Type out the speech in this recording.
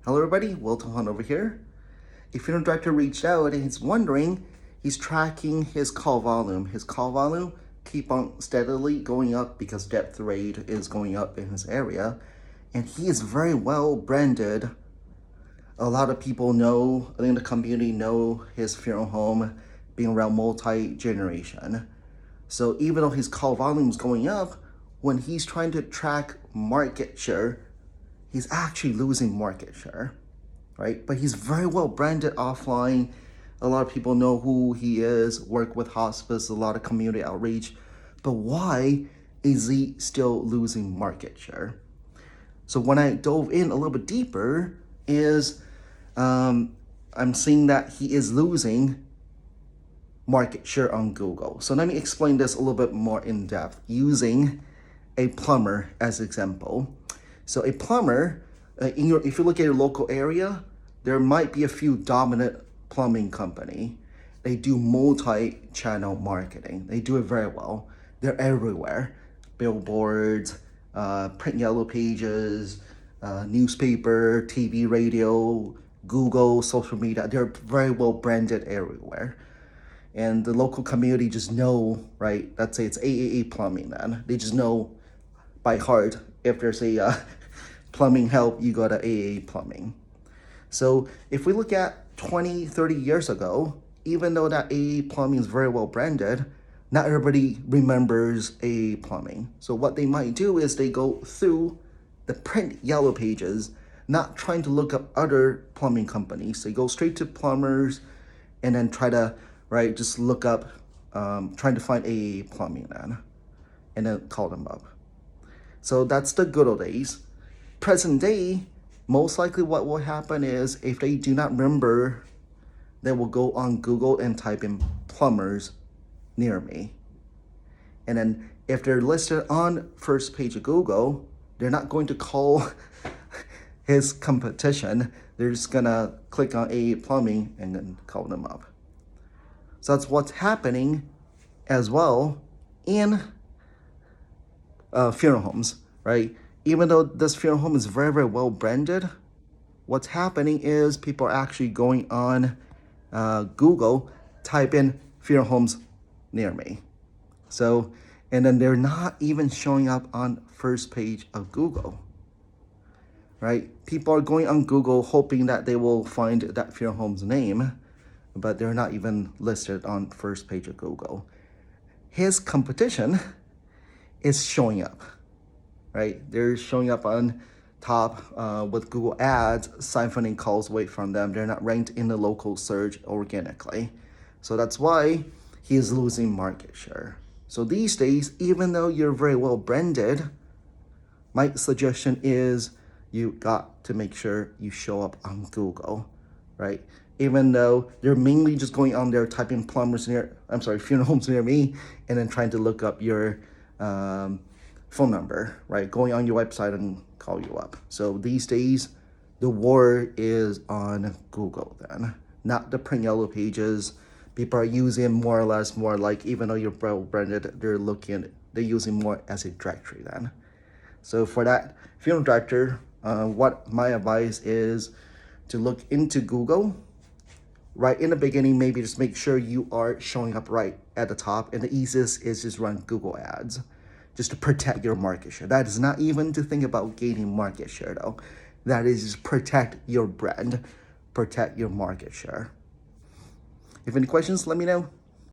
Hello everybody, Wilton Hunt over here. A funeral director reached out and he's wondering, he's tracking his call volume. His call volume keep on steadily going up because death rate is going up in his area. And he is very well branded. A lot of people know, in the community know his funeral home being around multi-generation. So even though his call volume is going up, when he's trying to track market share, he's actually losing market share, right? But he's very well branded offline. A lot of people know who he is, work with hospice, a lot of community outreach. But why is he still losing market share? So when I dove in a little bit deeper I'm seeing that he is losing market share on Google. So let me explain this a little bit more in depth using a plumber as example. So a plumber, if you look at your local area, there might be a few dominant plumbing company. They do multi-channel marketing. They do it very well. They're everywhere. Billboards, print yellow pages, newspaper, TV, radio, Google, social media. They're very well branded everywhere. And the local community just know, right? Let's say it's AAA plumbing then. They just know by heart if there's a plumbing help, you got a AA plumbing. So if we look at 20, 30 years ago, even though that AA plumbing is very well branded, not everybody remembers AA plumbing. So what they might do is they go through the print yellow pages, not trying to look up other plumbing companies. They go straight to plumbers and then try to, right, just look up, trying to find AA plumbing then, and then call them up. So that's the good old days. Present day, most likely what will happen is if they do not remember, they will go on Google and type in plumbers near me. And then if they're listed on first page of Google, they're not going to call his competition. They're just gonna click on AA plumbing and then call them up. So that's what's happening as well in funeral homes, right? Even though this funeral home is very, very well branded, what's happening is people are actually going on Google, type in funeral homes near me. So, and then they're not even showing up on first page of Google, right? People are going on Google hoping that they will find that funeral home's name, but they're not even listed on first page of Google. His competition is showing up, right? They're showing up on top with Google Ads, siphoning calls away from them. They're not ranked in the local search organically. So that's why he is losing market share. So these days, even though you're very well branded, my suggestion is you got to make sure you show up on Google, right? Even though they're mainly just going on there typing funeral homes near me, and then trying to look up your phone number, right? Going on your website and call you up. So these days, the war is on Google then, not the print yellow pages. People are using more or less more like, even though you're well branded, they're using more as a directory then. So for that funeral director, what my advice is to look into Google. Right in the beginning, maybe just make sure you are showing up right at the top. And the easiest is just run Google Ads just to protect your market share. That is not even to think about gaining market share though. That is just protect your brand, protect your market share. If any questions, let me know.